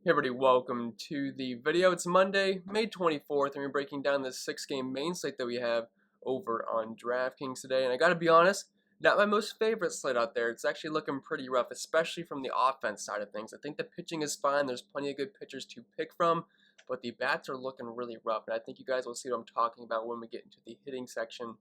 Hey everybody, welcome to the video. It's Monday, May 24th, and we're breaking down this 6-game main slate that we have over on DraftKings today. And I gotta be honest, not my most favorite slate out there. It's actually looking pretty rough, especially from the offense side of things. I think the pitching is fine. There's plenty of good pitchers to pick from, but the bats are looking really rough. And I think you guys will see what I'm talking about when we get into the hitting section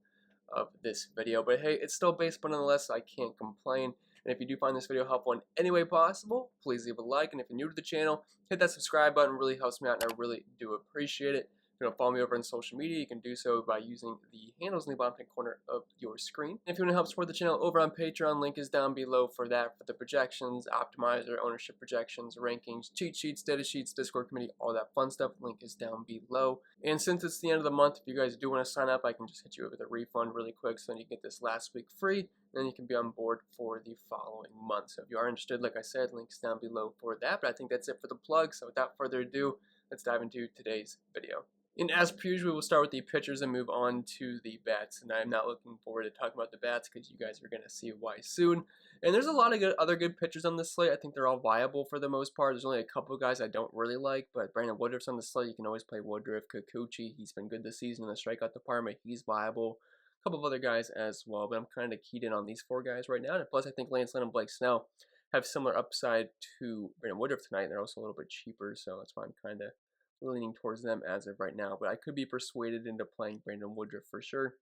of this video. But hey, it's still baseball nonetheless, so I can't complain. And if you do find this video helpful in any way possible, please leave a like. And if you're new to the channel, hit that subscribe button. It really helps me out, and I really do appreciate it. If you want to follow me over on social media, you can do so by using the handles in the bottom right corner of your screen. And if you want to help support the channel over on Patreon, link is down below for that, for the projections, optimizer, ownership projections, rankings, cheat sheets, data sheets, Discord committee, all that fun stuff. Link is down below. And since it's the end of the month, if you guys do want to sign up, I can just hit you over the refund really quick so then you get this last week free. Then you can be on board for the following month. So if you are interested, like I said, links down below for that. But I think that's it for the plug. So without further ado, let's dive into today's video. And as per usual, we'll start with the pitchers and move on to the bats. And I'm not looking forward to talking about the bats because you guys are going to see why soon. And there's a lot of other good pitchers on this slate. I think they're all viable for the most part. There's only a couple of guys I don't really like, but Brandon Woodruff's on the slate. You can always play Woodruff. Kikuchi, he's been good this season in the strikeout department. He's viable. A couple of other guys as well, but I'm kind of keyed in on these four guys right now. And plus, I think Lance Lynn and Blake Snell have similar upside to Brandon Woodruff tonight. They're also a little bit cheaper, so that's why I'm kind of leaning towards them as of right now. But I could be persuaded into playing Brandon Woodruff for sure.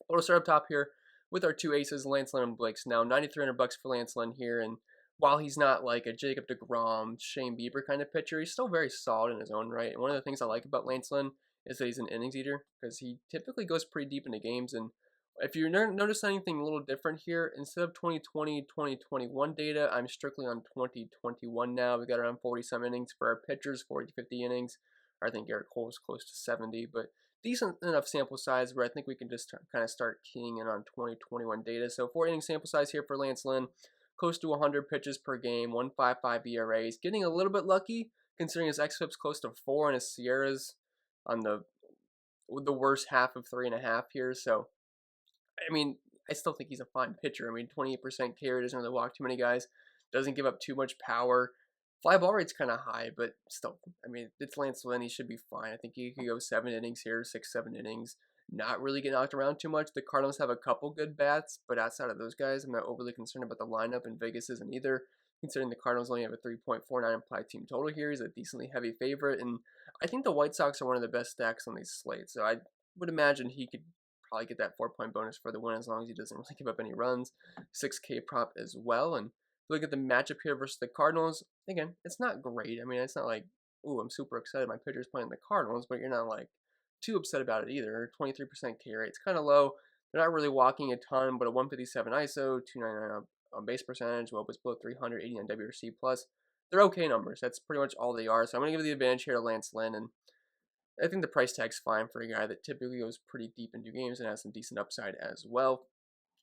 But we'll start up top here with our two aces, Lance Lynn and Blake Snell. $9,300 for Lance Lynn here, and while he's not like a Jacob deGrom, Shane Bieber kind of pitcher, he's still very solid in his own right. And one of the things I like about Lance Lynn is that he's an innings eater because he typically goes pretty deep into games. And if you notice anything a little different here, instead of 2020, 2021 data, I'm strictly on 2021 now. We got around 40-some innings for our pitchers, 40 to 50 innings. I think Eric Cole's close to 70, but decent enough sample size where I think we can just kind of start keying in on 2021 data. So 4 inning sample size here for Lance Lynn, close to 100 pitches per game, 1.55 ERA. He's getting a little bit lucky considering his xFIP's close to 4 and his Sierra's on the worst half of 3.5 here. So I mean, I still think he's a fine pitcher. I mean, 28% K rate, doesn't really walk too many guys, doesn't give up too much power. Fly ball rate's kind of high, but still, I mean, it's Lance Lynn. He should be fine. I think he could go 7 innings here, 6, 7 innings, not really get knocked around too much. The Cardinals have a couple good bats, but outside of those guys, I'm not overly concerned about the lineup, and Vegas isn't either. Considering the Cardinals only have a 3.49 implied team total here, he's a decently heavy favorite, and I think the White Sox are one of the best stacks on these slates, so I would imagine he could probably get that 4-point bonus for the win as long as he doesn't really give up any runs. 6K prop as well. And look at the matchup here versus the Cardinals. Again, it's not great. I mean, it's not like, ooh, I'm super excited my pitcher's playing the Cardinals, but you're not like too upset about it either. 23% K rate. It's kind of low. They're not really walking a ton, but a 157 ISO, 299 on base percentage, well, it's below 389 WRC plus. They're okay numbers. That's pretty much all they are. So I'm going to give the advantage here to Lance Lynn, and I think the price tag's fine for a guy that typically goes pretty deep into games and has some decent upside as well.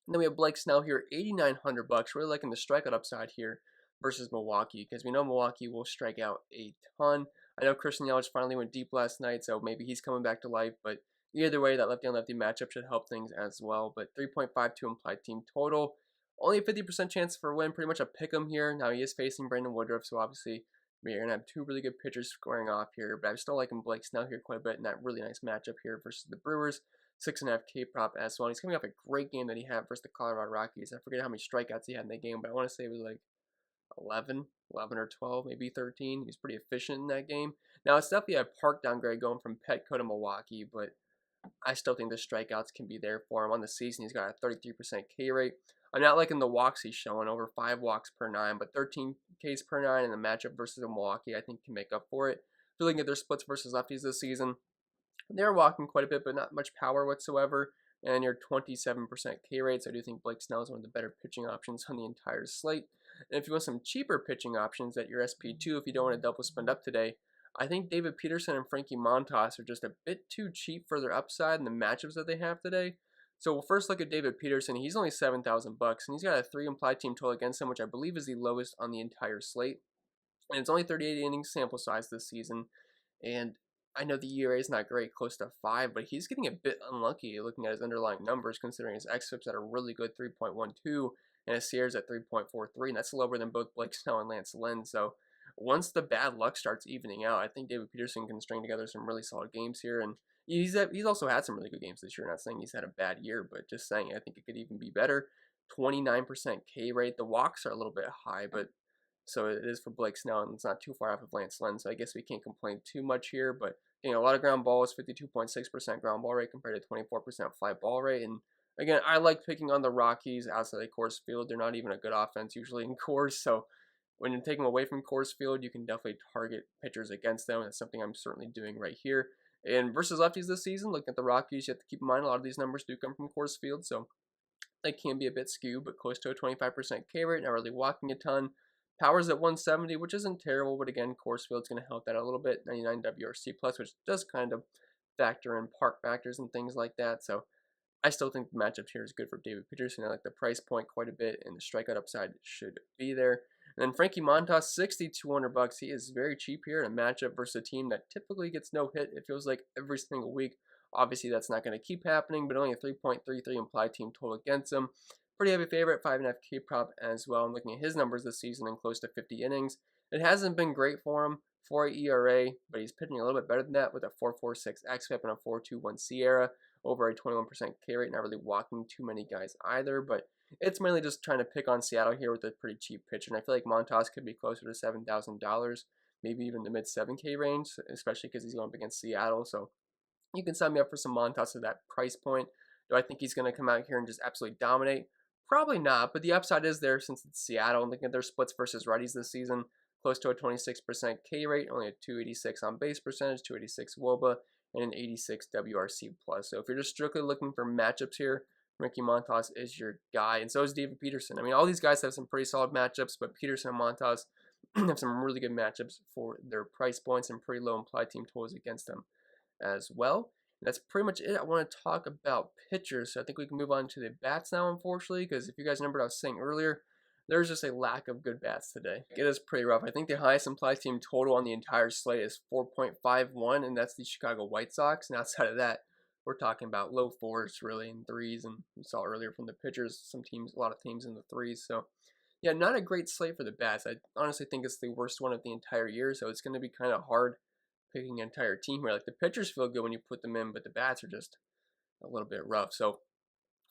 And then we have Blake Snell here, $8,900. Really liking the strikeout upside here versus Milwaukee because we know Milwaukee will strike out a ton. I know Christian Yelich finally went deep last night, so maybe he's coming back to life. But either way, that lefty-on-lefty matchup should help things as well. But 3.52 implied team total. Only a 50% chance for a win, pretty much a pick 'em here. Now he is facing Brandon Woodruff, so obviously we're going to have 2 really good pitchers squaring off here, but I'm still liking Blake Snell here quite a bit in that really nice matchup here versus the Brewers. 6.5K prop as well. And he's coming off a great game that he had versus the Colorado Rockies. I forget how many strikeouts he had in that game, but I want to say it was like 11 or 12, maybe 13. He was pretty efficient in that game. Now, it's definitely a park downgrade going from Petco to Milwaukee, but I still think the strikeouts can be there for him. On the season, he's got a 33% K rate. I'm not liking the walks he's showing, over 5 walks per 9, but 13 Ks per 9 in the matchup versus Milwaukee, I think can make up for it. If you're looking at their splits versus lefties this season, they're walking quite a bit, but not much power whatsoever. And your 27% K rate, so I do think Blake Snell is one of the better pitching options on the entire slate. And if you want some cheaper pitching options at your SP2, if you don't want to double spend up today, I think David Peterson and Frankie Montas are just a bit too cheap for their upside and the matchups that they have today. So we'll first look at David Peterson. He's only $7,000, and he's got a 3 implied team total against him, which I believe is the lowest on the entire slate. And it's only 38 innings sample size this season. And I know the ERA is not great, close to 5, but he's getting a bit unlucky looking at his underlying numbers, considering his xFIP's at a really good 3.12 and his Sierra's at 3.43, and that's lower than both Blake Snell and Lance Lynn. So once the bad luck starts evening out, I think David Peterson can string together some really solid games here. And he's also had some really good games this year. Not saying he's had a bad year, but just saying I think it could even be better. 29% K rate. The walks are a little bit high, but so it is for Blake Snell, and it's not too far off of Lance Lynn. So I guess we can't complain too much here. But a lot of ground balls, 52.6% ground ball rate compared to 24% fly ball rate. And again, I like picking on the Rockies outside of Coors Field. They're not even a good offense usually in Coors, so when you take them away from Coors Field, you can definitely target pitchers against them. That's something I'm certainly doing right here. And versus lefties this season, looking at the Rockies, you have to keep in mind a lot of these numbers do come from Coors Field, so they can be a bit skewed, but close to a 25% K rate, not really walking a ton. Power's at 170, which isn't terrible, but again, Coors Field's going to help that a little bit. 99 WRC plus, which does kind of factor in park factors and things like that. So I still think the matchup here is good for David Peterson. I like the price point quite a bit, and the strikeout upside should be there. And then Frankie Montas, $6,200. He is very cheap here in a matchup versus a team that typically gets no hit. It feels like every single week. Obviously, that's not going to keep happening, but only a 3.33 implied team total against him. Pretty heavy favorite, 5.5 K prop as well. I'm looking at his numbers this season in close to 50 innings. It hasn't been great for him, 4 ERA, but he's pitching a little bit better than that with a 4.46 xFIP and a 4.21 SIERA over a 21% K rate. Not really walking too many guys either, but it's mainly just trying to pick on Seattle here with a pretty cheap pitcher. And I feel like Montas could be closer to $7,000, maybe even the mid 7K range, especially because he's going up against Seattle. So you can sign me up for some Montas at that price point. Do I think he's going to come out here and just absolutely dominate? Probably not, but the upside is there since it's Seattle. Looking at their splits versus righties this season, close to a 26% K rate, only a 286 on base percentage, 286 WOBA, and an 86 WRC plus. So if you're just strictly looking for matchups here, Ricky Montas is your guy, and so is David Peterson. I mean, all these guys have some pretty solid matchups, but Peterson and Montas have some really good matchups for their price points and pretty low implied team totals against them as well. And that's pretty much it. I want to talk about pitchers, so I think we can move on to the bats now, unfortunately, because if you guys remember what I was saying earlier, there's just a lack of good bats today. It is pretty rough. I think the highest implied team total on the entire slate is 4.51, and that's the Chicago White Sox. And outside of that, we're talking about low fours, really, and threes. And we saw earlier from the pitchers, a lot of teams in the threes. So, yeah, not a great slate for the bats. I honestly think it's the worst one of the entire year, so it's going to be kind of hard picking an entire team here. Like, the pitchers feel good when you put them in, but the bats are just a little bit rough. So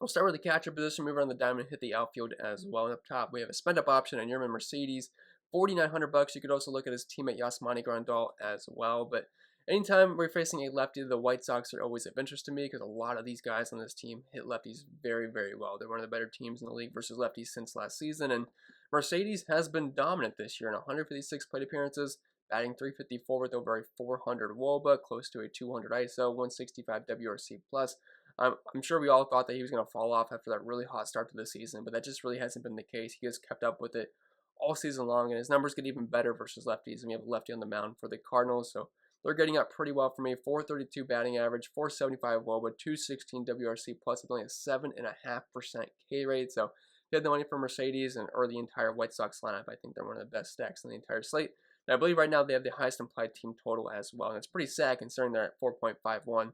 we'll start with the catcher position, move around the diamond, hit the outfield as well. And up top, we have a spend-up option on Yermin Mercedes, $4,900. You could also look at his teammate Yasmani Grandal as well. But anytime we're facing a lefty, the White Sox are always of interest to me because a lot of these guys on this team hit lefties very, very well. They're one of the better teams in the league versus lefties since last season. And Mercedes has been dominant this year in 156 plate appearances, batting .354 with over a 400 WOBA, close to a 200 ISO, 165 WRC plus. I'm sure we all thought that he was going to fall off after that really hot start to the season, but that just really hasn't been the case. He has kept up with it all season long, and his numbers get even better versus lefties. And we have a lefty on the mound for the Cardinals, so they're getting up pretty well for me. 432 batting average, 475 WOBA, 216 WRC plus with only a 7.5% K rate. So if you had the money for Mercedes or the entire White Sox lineup, I think they're one of the best stacks in the entire slate. And I believe right now they have the highest implied team total as well, and it's pretty sad considering they're at 4.51.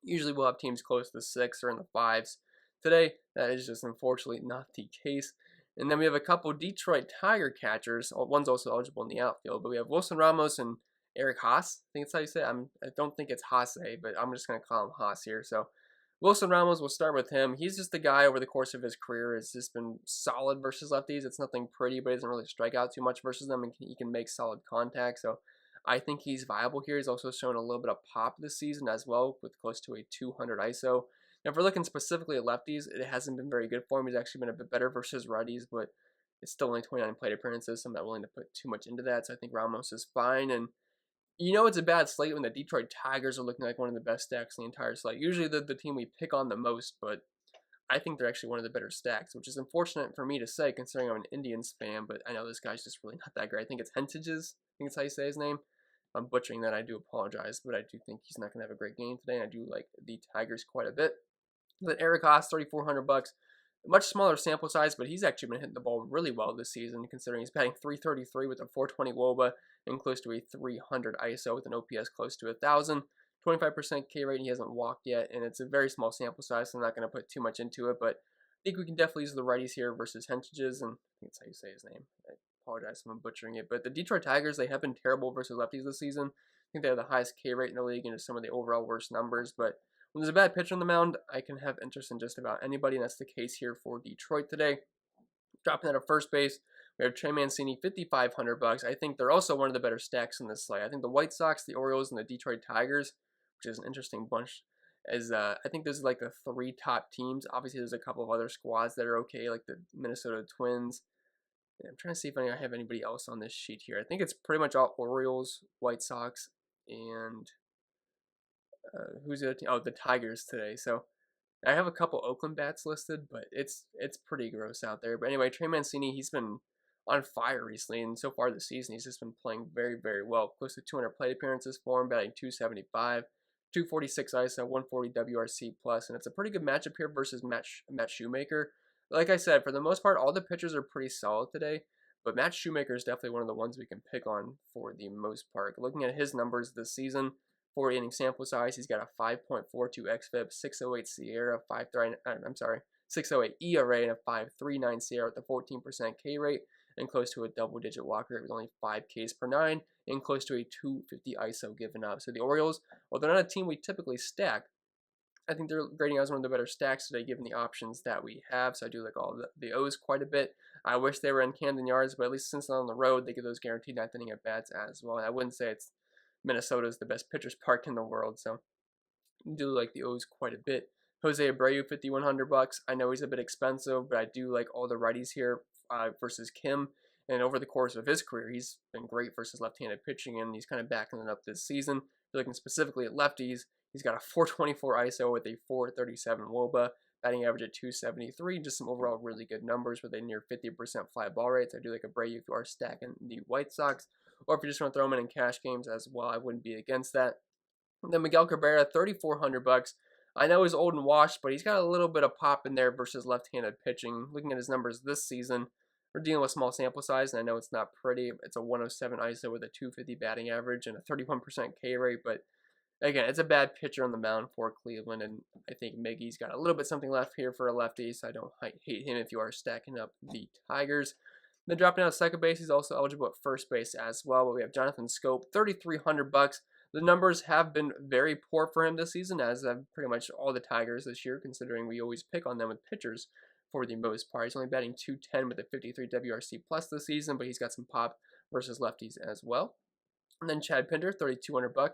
Usually we'll have teams close to 6 or in the 5s. Today, that is just unfortunately not the case. And then we have a couple Detroit Tiger catchers. One's also eligible in the outfield, but we have Wilson Ramos and Eric Haas. I think that's how you say it. I don't think it's Haase, but I'm just going to call him Haas here. So Wilson Ramos, we'll start with him. He's just the guy over the course of his career has just been solid versus lefties. It's nothing pretty, but he doesn't really strike out too much versus them, and he can make solid contact. So I think he's viable here. He's also shown a little bit of pop this season as well with close to a 200 ISO. Now, if we're looking specifically at lefties, it hasn't been very good for him. He's actually been a bit better versus righties, but it's still only 29 plate appearances, so I'm not willing to put too much into that. So I think Ramos is fine. And you know it's a bad slate when the Detroit Tigers are looking like one of the best stacks in the entire slate. Usually the team we pick on the most, but I think they're actually one of the better stacks, which is unfortunate for me to say considering I'm an Indians fan, but I know this guy's just really not that great. I think it's Hentages. I think it's how you say his name. I'm butchering that. I do apologize, but I do think he's not going to have a great game today, and I do like the Tigers quite a bit. Then Eric Haas, $3,400. Much smaller sample size, but he's actually been hitting the ball really well this season, considering he's batting .333 with a 420 WOBA and close to a 300 ISO with an OPS close to 1,000. 25% K rate, he hasn't walked yet, and it's a very small sample size, so I'm not going to put too much into it, but I think we can definitely use the righties here versus Hentages, and I think that's how you say his name. I apologize if I'm butchering it. But the Detroit Tigers, they have been terrible versus lefties this season. I think they have the highest K rate in the league and just some of the overall worst numbers. But when there's a bad pitcher on the mound, I can have interest in just about anybody, and that's the case here for Detroit today. Dropping out of first base, we have Trey Mancini, $5,500. I think they're also one of the better stacks in this slate. I think the White Sox, the Orioles, and the Detroit Tigers, which is an interesting bunch, I think this is like the 3 top teams. Obviously, there's a couple of other squads that are okay, like the Minnesota Twins. I'm trying to see if I have anybody else on this sheet here. I think it's pretty much all Orioles, White Sox, and who's the other team? Oh, the Tigers today. So I have a couple Oakland bats listed, but it's pretty gross out there. But anyway, Trey Mancini, he's been on fire recently, and so far this season, he's just been playing very, very well. Close to 200 plate appearances for him, batting .275, 246 ISO, 140 WRC plus, and it's a pretty good matchup here versus Matt Shoemaker. Like I said, for the most part, all the pitchers are pretty solid today, but Matt Shoemaker is definitely one of the ones we can pick on for the most part. Looking at his numbers this season, 40 inning sample size, he's got a 5.42 xFIP, 608 SIERA, 608 ERA, and a 5.39 SIERA with a 14% K rate, and close to a double-digit walk rate with only 5 Ks per 9, and close to a 250 ISO given up. So the Orioles, while they're not a team we typically stack, I think they're grading as one of the better stacks today given the options that we have. So I do like all the O's quite a bit. I wish they were in Camden Yards, but at least since they're on the road, they get those guaranteed 9th inning at bats as well. And I wouldn't say it's Minnesota's the best pitcher's park in the world, so I do like the O's quite a bit. Jose Abreu, $5,100. I know he's a bit expensive, but I do like all the righties here versus Kim. And over the course of his career, he's been great versus left-handed pitching, and he's kind of backing it up this season. If you're looking specifically at lefties, he's got a 424 ISO with a 437 WOBA, batting average at 273, just some overall really good numbers with a near 50% fly ball rates. I do like Abreu if you are stacking the White Sox, or if you just want to throw him in cash games as well, I wouldn't be against that. And then Miguel Cabrera, $3,400. I know he's old and washed, but he's got a little bit of pop in there versus left-handed pitching. Looking at his numbers this season, we're dealing with small sample size, and I know it's not pretty. It's a 107 ISO with a 250 batting average and a 31% K rate, but again, it's a bad pitcher on the mound for Cleveland, and I think Miggy's got a little bit something left here for a lefty, so I don't hate him if you are stacking up the Tigers. Then dropping out of second base, he's also eligible at first base as well, but we have Jonathan Scope, $3,300. The numbers have been very poor for him this season, as have pretty much all the Tigers this year, considering we always pick on them with pitchers for the most part. He's only batting .210 with a 53 WRC plus this season, but he's got some pop versus lefties as well. And then Chad Pinder, $3,200.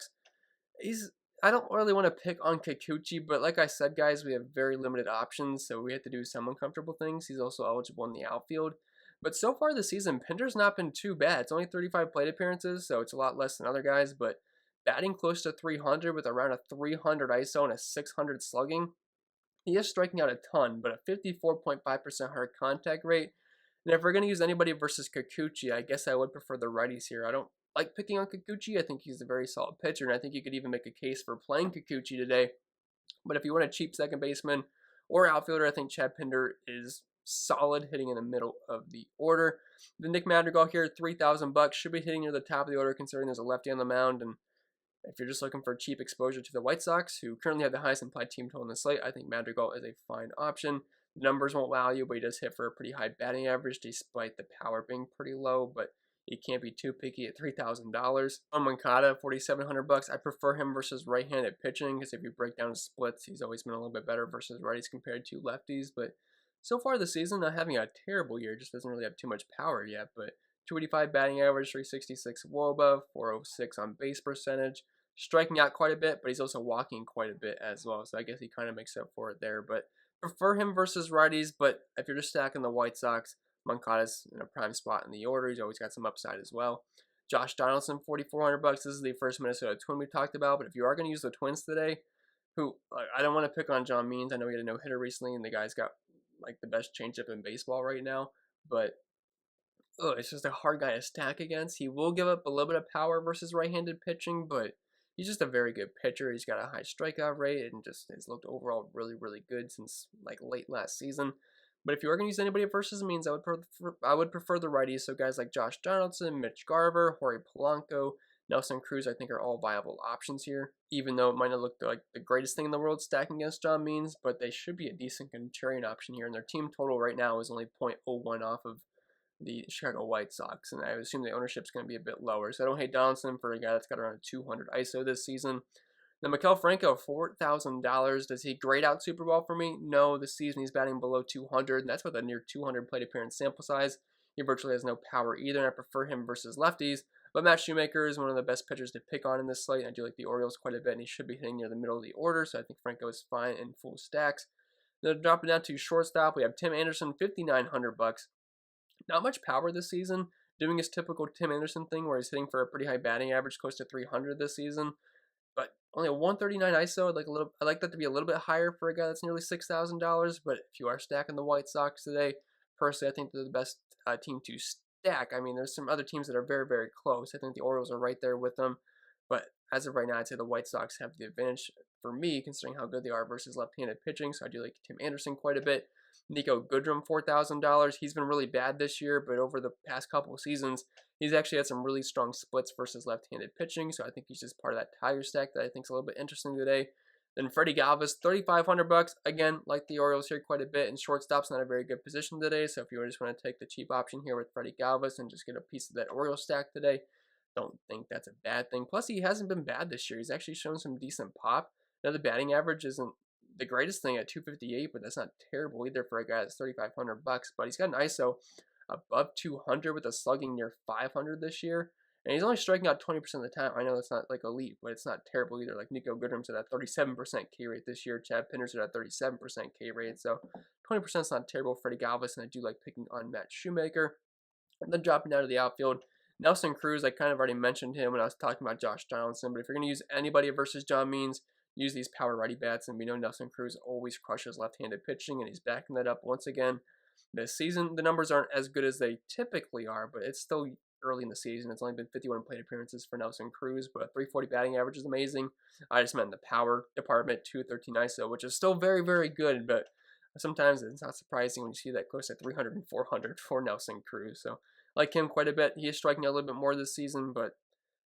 I don't really want to pick on Kikuchi, but like I said, guys, we have very limited options, so we have to do some uncomfortable things. He's also eligible in the outfield. But so far this season, Pinder's not been too bad. It's only 35 plate appearances, so it's a lot less than other guys, but batting close to 300 with around a 300 ISO and a 600 slugging. He is striking out a ton, but a 54.5% hard contact rate. And if we're going to use anybody versus Kikuchi, I guess I would prefer the righties here. I don't like picking on Kikuchi. I think he's a very solid pitcher, and I think you could even make a case for playing Kikuchi today. But if you want a cheap second baseman or outfielder, I think Chad Pinder is solid, hitting in the middle of the order. The Nick Madrigal here, $3,000, should be hitting near the top of the order considering there's a lefty on the mound. And if you're just looking for cheap exposure to the White Sox, who currently have the highest implied team total in the slate, I think Madrigal is a fine option. The numbers won't wow you, but he does hit for a pretty high batting average despite the power being pretty low, but you can't be too picky at $3,000. On Moncada, $4,700. I prefer him versus right-handed pitching because if you break down his splits, he's always been a little bit better versus righties compared to lefties. But so far this season, not having a terrible year, just doesn't really have too much power yet. But 285 batting average, 366 WOBA, 406 on base percentage. Striking out quite a bit, but he's also walking quite a bit as well. So I guess he kind of makes up for it there. But prefer him versus righties. But if you're just stacking the White Sox, Moncada's in a prime spot in the order. He's always got some upside as well. Josh Donaldson, $4,400. This is the first Minnesota Twin we talked about. But if you are going to use the Twins today, who I don't want to pick on John Means. I know he had a no-hitter recently, and the guy's got like the best changeup in baseball right now. But it's just a hard guy to stack against. He will give up a little bit of power versus right-handed pitching, but he's just a very good pitcher. He's got a high strikeout rate and just has looked overall really, really good since like late last season. But if you are going to use anybody versus Means, I would prefer the righties. So guys like Josh Donaldson, Mitch Garver, Jorge Polanco, Nelson Cruz, I think are all viable options here. Even though it might not look like the greatest thing in the world stacking against John Means, but they should be a decent contrarian option here. And their team total right now is only .01 off of the Chicago White Sox, and I assume the ownership's going to be a bit lower. So I don't hate Donaldson for a guy that's got around a 200 ISO this season. Then Maikel Franco, $4,000. Does he grade out super well for me? No, this season he's batting below 200, and that's with a near 200 plate appearance sample size. He virtually has no power either, and I prefer him versus lefties. But Matt Shoemaker is one of the best pitchers to pick on in this slate. I do like the Orioles quite a bit, and he should be hitting near the middle of the order, so I think Franco is fine in full stacks. Then dropping down to shortstop, we have Tim Anderson, $5,900. Not much power this season, doing his typical Tim Anderson thing where he's hitting for a pretty high batting average, close to 300 this season. But only a 139 ISO. I'd like that to be a little bit higher for a guy that's nearly $6,000. But if you are stacking the White Sox today, personally, I think they're the best team to stack. I mean, there's some other teams that are very, very close. I think the Orioles are right there with them. But as of right now, I'd say the White Sox have the advantage for me, considering how good they are versus left-handed pitching. So I do like Tim Anderson quite a bit. Nico Goodrum, $4,000. He's been really bad this year, but over the past couple of seasons, he's actually had some really strong splits versus left-handed pitching. So I think he's just part of that Tiger stack that I think is a little bit interesting today. Then Freddie Galvis, $3,500. Again, like the Orioles here quite a bit, and shortstop's not a very good position today. So if you just want to take the cheap option here with Freddie Galvis and just get a piece of that Orioles stack today, don't think that's a bad thing. Plus, he hasn't been bad this year. He's actually shown some decent pop. Now, the batting average isn't the greatest thing at 258, but that's not terrible either for a guy that's $3,500. But he's got an ISO above 200 with a slugging near 500 this year. And he's only striking out 20% of the time. I know it's not like elite, but it's not terrible either. Like Nico Goodrum's at a 37% K rate this year. Chad Pinner's at a 37% K rate. So 20% is not terrible. Freddie Galvis, and I do like picking on Matt Shoemaker. And then dropping down to the outfield, Nelson Cruz, I kind of already mentioned him when I was talking about Josh Donaldson. But if you're going to use anybody versus John Means, use these power righty bats, and we know Nelson Cruz always crushes left-handed pitching, and he's backing that up once again. This season, the numbers aren't as good as they typically are, but it's still early in the season. It's only been 51 plate appearances for Nelson Cruz, but a 340 batting average is amazing. I just meant in the power department, 213 ISO, which is still very, very good, but sometimes it's not surprising when you see that close to 300 and 400 for Nelson Cruz. So I like him quite a bit. He is striking out a little bit more this season, but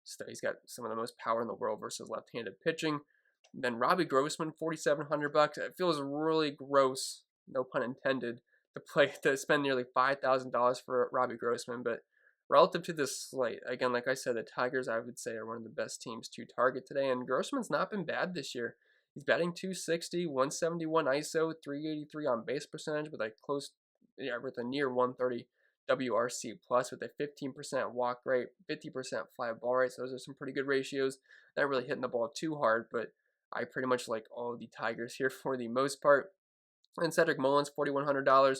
still, he's got some of the most power in the world versus left-handed pitching. Then Robbie Grossman, $4,700. It feels really gross, no pun intended, to spend nearly $5,000 for Robbie Grossman. But relative to this slate, again, like I said, the Tigers, I would say, are one of the best teams to target today. And Grossman's not been bad this year. He's batting 260, 171 ISO, 383 on base percentage with with a near 130 WRC plus with a 15% walk rate, 50% fly ball rate. So those are some pretty good ratios. Not really hitting the ball too hard, but I pretty much like all of the Tigers here for the most part. And Cedric Mullins, $4,100.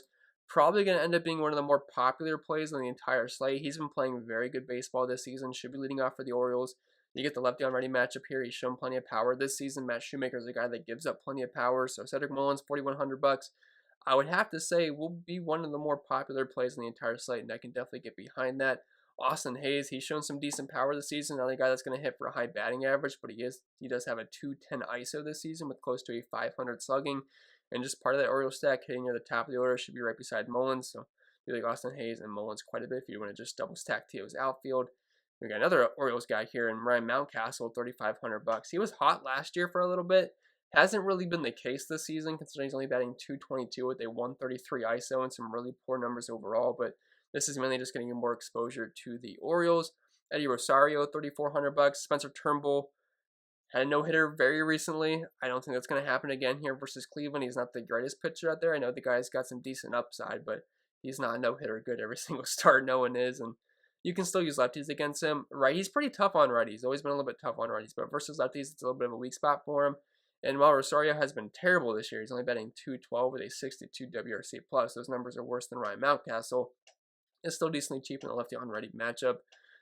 Probably going to end up being one of the more popular plays on the entire slate. He's been playing very good baseball this season. Should be leading off for the Orioles. You get the lefty-on righty matchup here. He's shown plenty of power this season. Matt Shoemaker is a guy that gives up plenty of power. So Cedric Mullins, $4,100. I would have to say will be one of the more popular plays in the entire slate, and I can definitely get behind that. Austin Hayes, he's shown some decent power this season. Not a guy that's going to hit for a high batting average, but he does have a 210 ISO this season with close to a 500 slugging. And just part of that Orioles stack hitting near the top of the order should be right beside Mullins. So you like Austin Hayes and Mullins quite a bit if you want to just double stack Teo's outfield. We got another Orioles guy here in Ryan Mountcastle, $3,500. He was hot last year for a little bit. Hasn't really been the case this season, considering he's only batting 222 with a 133 ISO and some really poor numbers overall. But this is mainly just getting more exposure to the Orioles. Eddie Rosario, $3,400. Spencer Turnbull had a no-hitter very recently. I don't think that's going to happen again here versus Cleveland. He's not the greatest pitcher out there. I know the guy's got some decent upside, but he's not a no-hitter good every single start. No one is, and you can still use lefties against him. Right, he's pretty tough on righties. He's always been a little bit tough on righties, but versus lefties, it's a little bit of a weak spot for him. And while Rosario has been terrible this year, he's only batting 212 with a 62 WRC plus. Those numbers are worse than Ryan Mountcastle. It's still decently cheap in the lefty-on-righty matchup.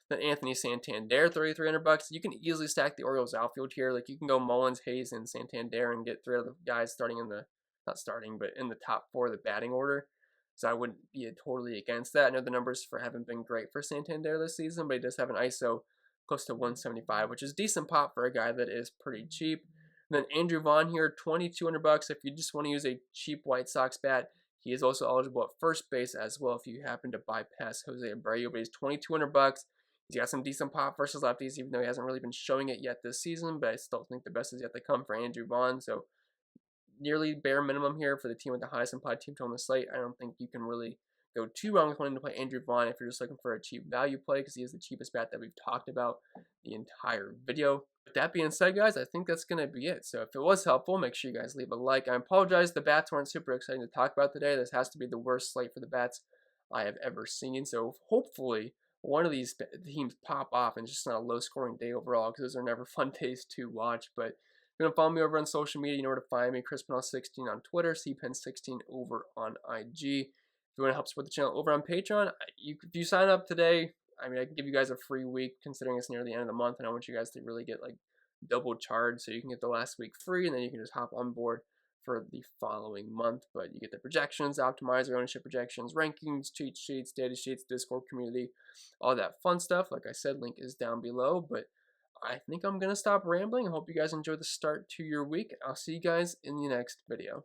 Then Anthony Santander, $3,300. You can easily stack the Orioles outfield here. Like you can go Mullins, Hayes, and Santander and get three of the guys starting in in the top four of the batting order. So I wouldn't be totally against that. I know the numbers haven't been great for Santander this season, but he does have an ISO close to 175, which is decent pop for a guy that is pretty cheap. And then Andrew Vaughn here, $2,200. If you just want to use a cheap White Sox bat, he is also eligible at first base as well if you happen to bypass Jose Abreu, but he's $2,200. He's got some decent pop versus lefties, even though he hasn't really been showing it yet this season, but I still think the best is yet to come for Andrew Vaughn. So nearly bare minimum here for the team with the highest implied team total on the slate. I don't think you can really go too wrong with wanting to play Andrew Vaughn if you're just looking for a cheap value play, because he is the cheapest bat that we've talked about the entire video. With that being said, guys, I think that's going to be it. So if it was helpful, make sure you guys leave a like. I apologize, the bats weren't super exciting to talk about today. This has to be the worst slate for the bats I have ever seen. So hopefully one of these teams pop off and it's just not a low-scoring day overall, because those are never fun days to watch. But if you want to follow me over on social media, you know where to find me. Pennell16 on Twitter, cpen16 over on IG. If you want to help support the channel over on Patreon, if you sign up today, I mean, I can give you guys a free week considering it's near the end of the month, and I want you guys to really get like double charged, so you can get the last week free, and then you can just hop on board for the following month. But you get the projections, optimizer, ownership projections, rankings, cheat sheets, data sheets, Discord community, all that fun stuff. Like I said, link is down below. But I think I'm going to stop rambling. I hope you guys enjoy the start to your week. I'll see you guys in the next video.